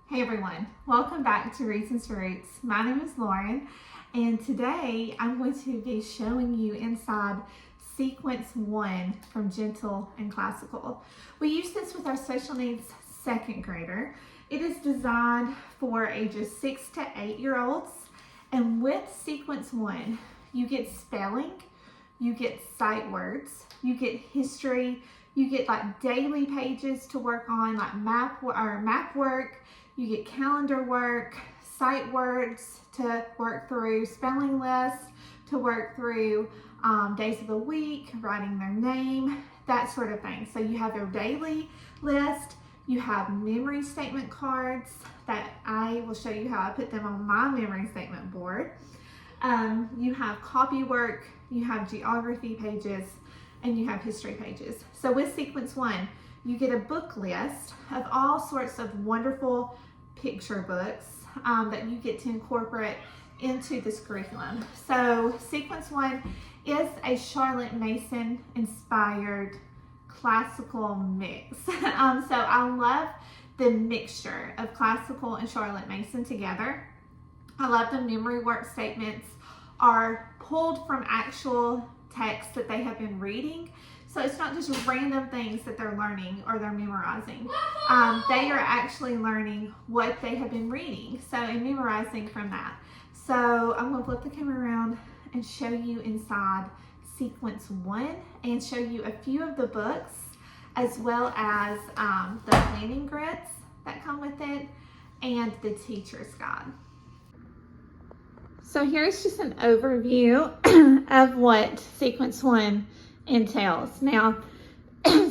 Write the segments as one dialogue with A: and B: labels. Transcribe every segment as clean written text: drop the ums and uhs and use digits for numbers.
A: Hey everyone, welcome back to Reasons for Roots. My name is Lauren, and today I'm going to be showing you inside Sequence 1 from Gentle and Classical. We use this with our special needs second grader. It is designed for ages 6 to 8-year-olds, and with Sequence 1, you get spelling, you get sight words, you get history, you get like daily pages to work on, like map work, you get calendar work, sight words to work through, spelling lists to work through, days of the week, writing their name, that sort of thing. So you have their daily list, you have memory statement cards that I will show you how I put them on my memory statement board. You have copy work, you have geography pages, and you have history pages. So with Sequence 1, you get a book list of all sorts of wonderful picture books that you get to incorporate into this curriculum. So Sequence 1 is a Charlotte Mason inspired classical mix. So I love the mixture of classical and Charlotte Mason together. I love the memory work statements are pulled from actual texts that they have been reading. So it's not just random things that they're learning or they're memorizing. They are actually learning what they have been reading, and memorizing from that. So I'm going to flip the camera around and show you inside Sequence 1 and show you a few of the books, as well as the planning grids that come with it and the teacher's guide. So here's just an overview of what Sequence 1 entails. Now,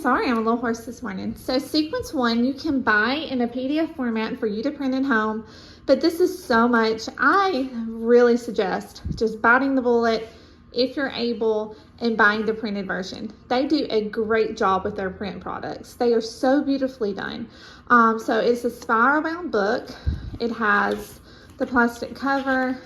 A: sorry, I'm a little hoarse this morning. So Sequence 1 you can buy in a PDF format for you to print at home, but this is so much. I really suggest just biting the bullet if you're able and buying the printed version. They do a great job with their print products. They are so beautifully done. So it's a spiral bound book. It has the plastic cover.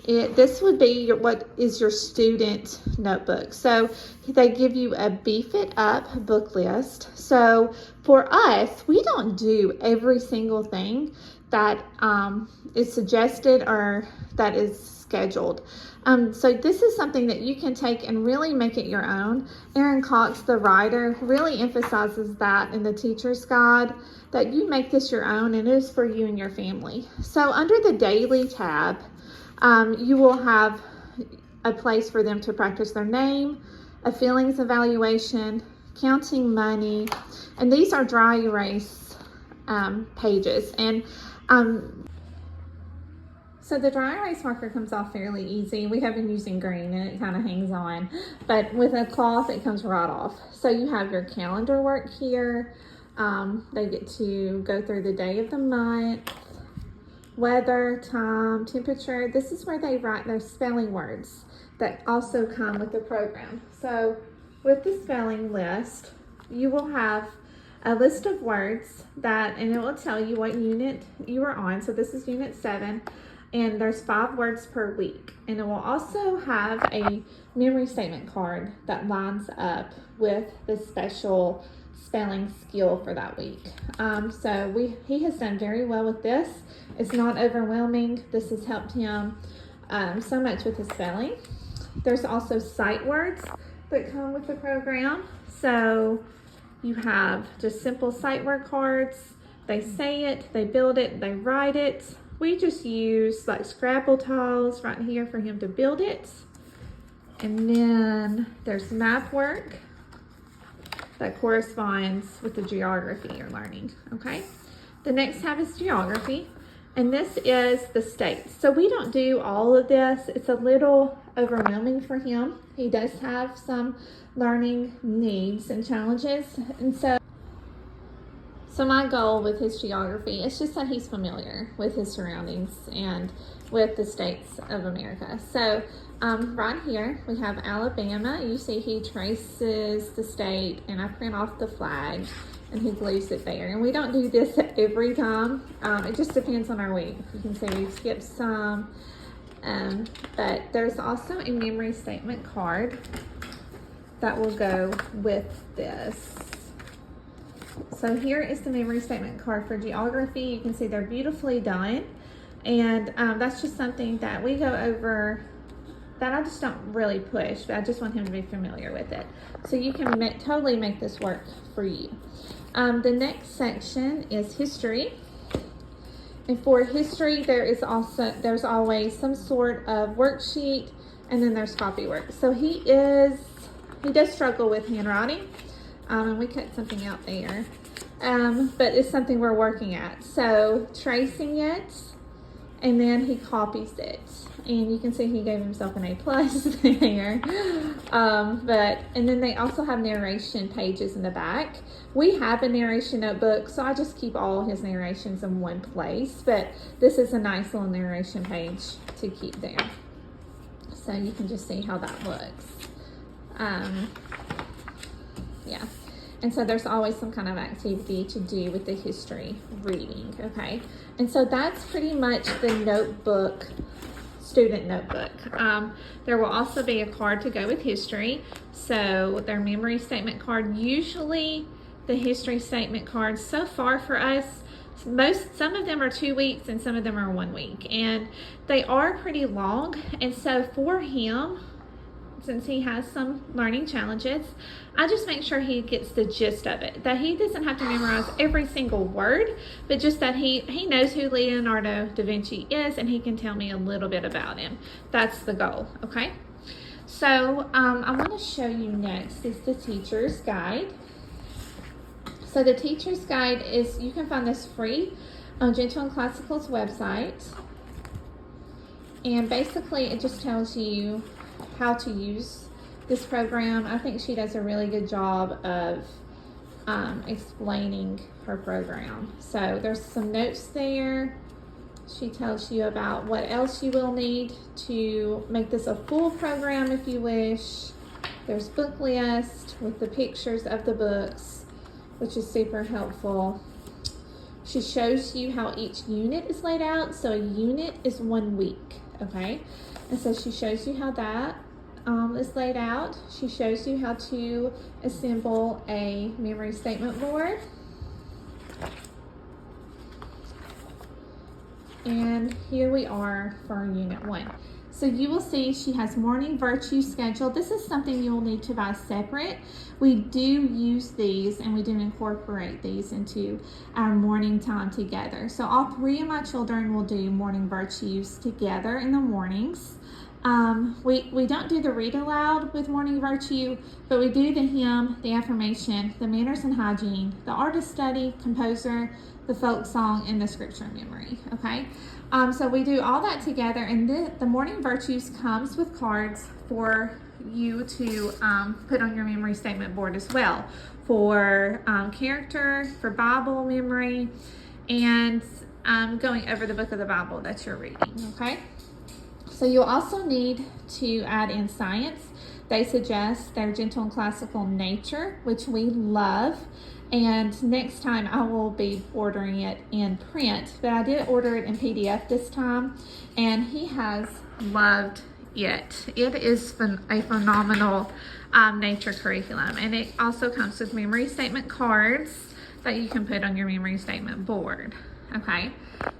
A: This would be what is your student notebook. So they give you a beef it up book list. So for us, we don't do every single thing that is suggested or that is scheduled. So this is something that you can take and really make it your own. Erin Cox, the writer, really emphasizes that in the teacher's guide, that you make this your own and it is for you and your family. So under the daily tab, you will have a place for them to practice their name, a feelings evaluation, counting money, and these are dry erase pages. And so the dry erase marker comes off fairly easy. We have been using green and it kind of hangs on, but with a cloth it comes right off. So you have your calendar work here. They get to go through the day of the month, weather, time, temperature. This is where they write their spelling words that also come with the program. So with the spelling list, you will have a list of words and it will tell you what unit you are on. So this is unit 7, and there's 5 words per week. And it will also have a memory statement card that lines up with the special spelling skill for that week. He has done very well with this. It's not overwhelming. This has helped him so much with his spelling. There's also sight words that come with the program. So you have just simple sight word cards. They say it, they build it, they write it. We just use like Scrabble tiles right here for him to build it. And then there's map work that corresponds with the geography you're learning, okay? The next tab is geography, and this is the states. So we don't do all of this. It's a little overwhelming for him. He does have some learning needs and challenges, and so my goal with his geography is just that he's familiar with his surroundings and with the states of America. So right here we have Alabama. You see he traces the state, and I print off the flag and he glues it there. And we don't do this every time. It just depends on our week. You can see we've skipped some, but there's also a memory statement card that will go with this. So here is the memory statement card for geography. You can see they're beautifully done. And that's just something that we go over that I just don't really push, but I just want him to be familiar with it. So you can totally make this work for you. The next section is history. And for history, there's always some sort of worksheet, and then there's copy work. So he does struggle with handwriting, and we cut something out there, but it's something we're working at. So tracing it, and then he copies it, and you can see he gave himself an A+ there. And then they also have narration pages in the back. We have a narration notebook, so I just keep all his narrations in one place, but this is a nice little narration page to keep there. So you can just see how that looks. Yeah. And so there's always some kind of activity to do with the history reading, okay? And so that's pretty much the notebook, student notebook. There will also be a card to go with history. So their memory statement card, usually the history statement cards so far for us, some of them are 2 weeks and some of them are 1 week. And they are pretty long. And so for him, since he has some learning challenges, I just make sure he gets the gist of it, that he doesn't have to memorize every single word, but just that he knows who Leonardo da Vinci is and he can tell me a little bit about him. That's the goal, okay? So I want to show you next is the teacher's guide. So the teacher's guide is, you can find this free on Gentle and Classical's website. And basically it just tells you how to use this program. I think she does a really good job of explaining her program. So there's some notes there. She tells you about what else you will need to make this a full program if you wish. There's book list with the pictures of the books, which is super helpful. She shows you how each unit is laid out. So a unit is 1 week, okay? And so she shows you how that is laid out. She shows you how to assemble a memory statement board. And here we are for Unit 1. So you will see she has morning virtue scheduled. This is something you'll need to buy separate. We do use these and we do incorporate these into our morning time together. So all 3 of my children will do morning virtues together in the mornings. We don't do the read aloud with morning virtue, but we do the hymn, the affirmation, the manners and hygiene, the artist study, composer, the folk song, and the scripture memory, okay? So we do all that together, and the morning virtues comes with cards for you to put on your memory statement board as well, for character, for Bible memory, and going over the book of the Bible that you're reading, okay? So you'll also need to add in science. They suggest their Gentle and Classical Nature, which we love. And next time I will be ordering it in print, but I did order it in PDF this time, and he has loved it. It is a phenomenal nature curriculum, and it also comes with memory statement cards that you can put on your memory statement board, okay?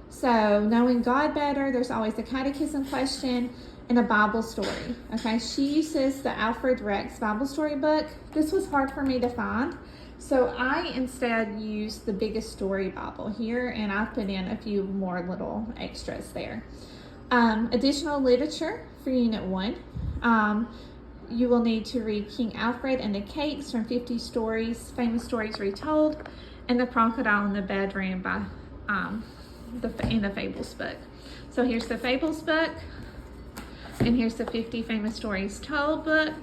A: So knowing God better, there's always a catechism question and a Bible story, okay? She uses the Alfred Rex Bible story book. This was hard for me to find, so I instead used the Biggest Story Bible here, and I put in a few more little extras there. Additional literature for Unit 1. You will need to read King Alfred and the Cakes from 50 Stories, Famous Stories Retold, and The Crocodile in the Bedroom by in the Fables book. So here's the Fables book, and here's the 50 Famous Stories Told book.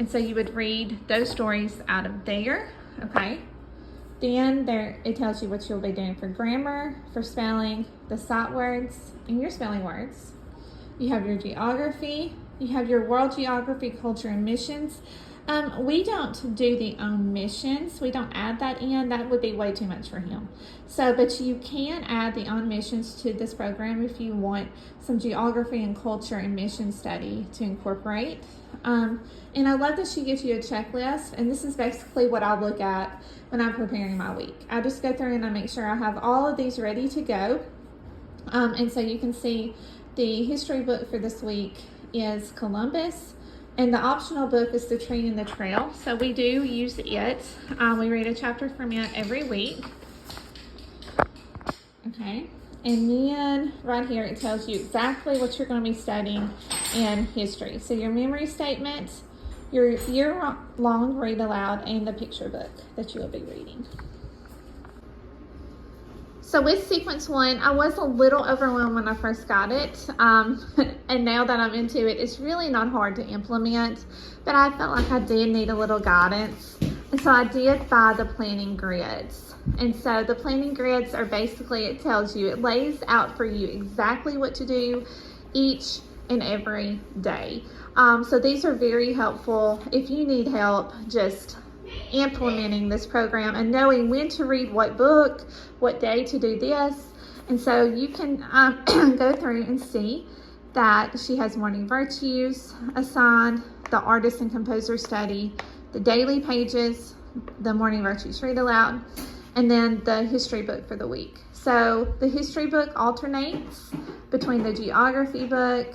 A: And so you would read those stories out of there, okay? Then it tells you what you'll be doing for grammar, for spelling, the sight words, and your spelling words. You have your geography. You have your world geography, culture, and missions. We don't do the missions. We don't add that in. That would be way too much for him. So, but you can add the missions to this program if you want some geography and culture and mission study to incorporate. And I love that she gives you a checklist, and this is basically what I look at when I'm preparing my week. I just go through and I make sure I have all of these ready to go. And so you can see the history book for this week is Columbus, and the optional book is The Tree and the Trail. So we do use it. We read a chapter from it every week. Okay. And then right here, it tells you exactly what you're going to be studying in history. So your memory statement, your year-long read aloud, and the picture book that you will be reading. So with Sequence 1, I was a little overwhelmed when I first got it. And now that I'm into it, it's really not hard to implement. But I felt like I did need a little guidance. And so I did buy the planning grids. And so the planning grids are basically, it tells you, it lays out for you exactly what to do each and every day. So these are very helpful if you need help just implementing this program and knowing when to read what book, what day to do this. And so you can go through and see that she has morning virtues assigned, the artist and composer study, the daily pages, the morning virtues read aloud, and then the history book for the week. So the history book alternates between the geography book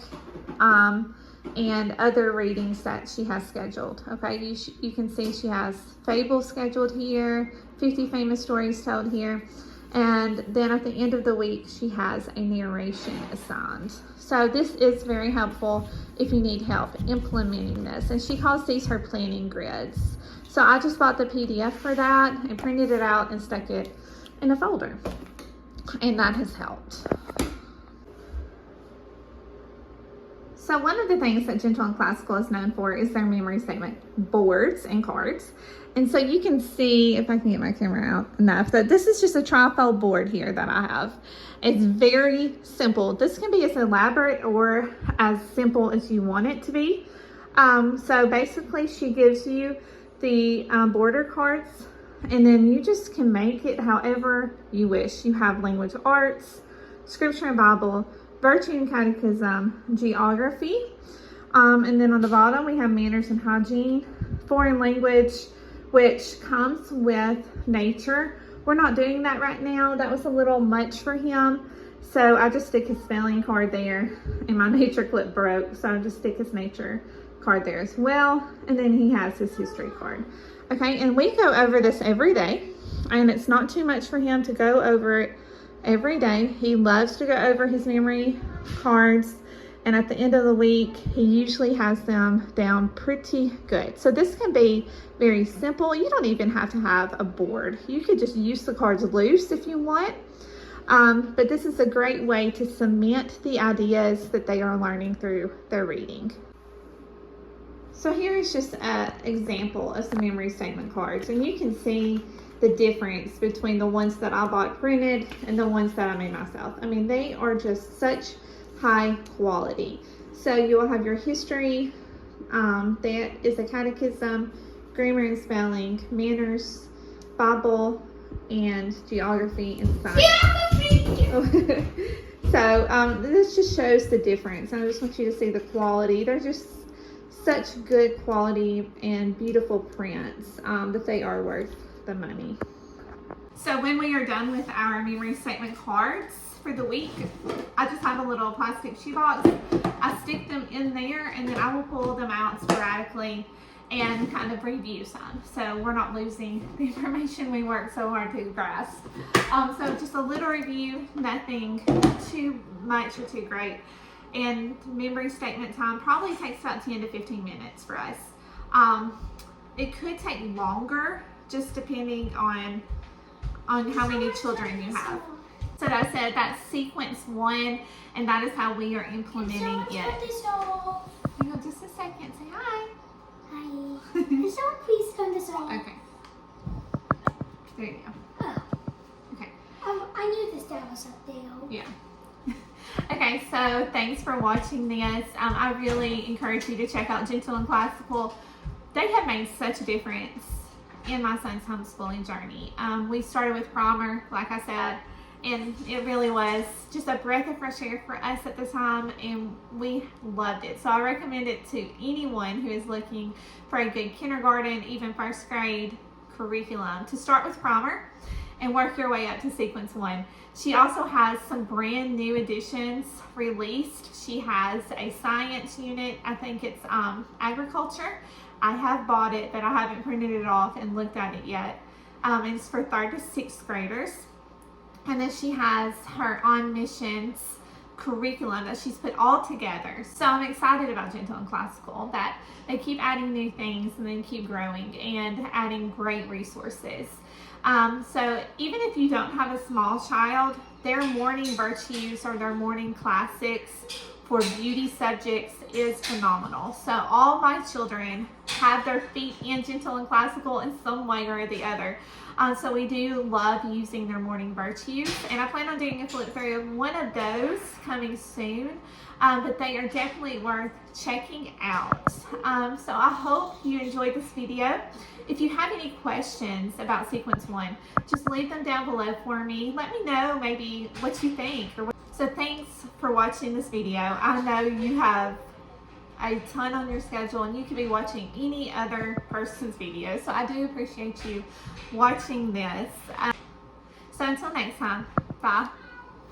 A: and other readings that she has scheduled. Okay, you can see she has fables scheduled here, 50 famous stories told here, and then at the end of the week she has a narration assigned. So this is very helpful if you need help implementing this, and she calls these her planning grids. So I just bought the PDF for that and printed it out and stuck it in a folder, and that has helped. So one of the things that Gentle and Classical is known for is their memory statement boards and cards. And so you can see, if I can get my camera out enough, that this is just a trifold board here that I have. It's very simple. This can be as elaborate or as simple as you want it to be. So basically she gives you the border cards, and then you just can make it however you wish. You have language arts, scripture and Bible, virtue and catechism, geography, and then on the bottom we have manners and hygiene, foreign language, which comes with nature. We're not doing that right now. That was a little much for him, so I just stick his spelling card there, and my nature clip broke, so I just stick his nature card there as well, and then he has his history card. Okay, and we go over this every day, and it's not too much for him to go over it every day. He loves to go over his memory cards, and at the end of the week he usually has them down pretty good. So this can be very simple. You don't even have to have a board. You could just use the cards loose if you want, but this is a great way to cement the ideas that they are learning through their reading. So here is just an example of some memory statement cards, and you can see the difference between the ones that I bought printed and the ones that I made myself. I mean, they are just such high quality. So you will have your history, that is a catechism, grammar and spelling, manners, Bible, and geography and science. So this just shows the difference. I just want you to see the quality. They're just such good quality and beautiful prints that they are worth the money. So when we are done with our memory statement cards for the week, I just have a little plastic shoebox. I stick them in there, and then I will pull them out sporadically and kind of review some, so we're not losing the information we worked so hard to grasp. So just a little review, nothing too much or too great. And memory statement time probably takes about 10 to 15 minutes for us. It could take longer, just depending on how many children you have. So that I said, that's sequence 1, and that is how we are implementing it. Hang on just a second. Say hi.
B: Hi. Can someone please turn this off?
A: Okay. There you go.
B: Oh.
A: Okay.
B: I knew this dad was up there.
A: Yeah. Okay, so thanks for watching this. I really encourage you to check out Gentle and Classical they have made such a difference in my son's homeschooling journey. We started with primer, like I said, and it really was just a breath of fresh air for us at the time, and we loved it. So I recommend it to anyone who is looking for a good kindergarten, even first grade curriculum, to start with primer and work your way up to sequence 1. She also has some brand new additions released. She has a science unit. I think it's agriculture. I have bought it, but I haven't printed it off and looked at it yet. It's for 3rd to 6th graders. And then she has her On Missions curriculum that she's put all together. So I'm excited about Gentle and Classical, that they keep adding new things and then keep growing and adding great resources. So even if you don't have a small child, their morning virtues or their morning classics for beauty subjects is phenomenal. So all my children have their feet in Gentle and Classical in some way or the other. So we do love using their morning virtues, and I plan on doing a flip through of one of those coming soon, but they are definitely worth checking out. So I hope you enjoyed this video. If you have any questions about Sequence 1, just leave them down below for me. Let me know maybe what you think. So thanks for watching this video. I know you have a ton on your schedule and you could be watching any other person's video. So I do appreciate you watching this. So until next time, bye.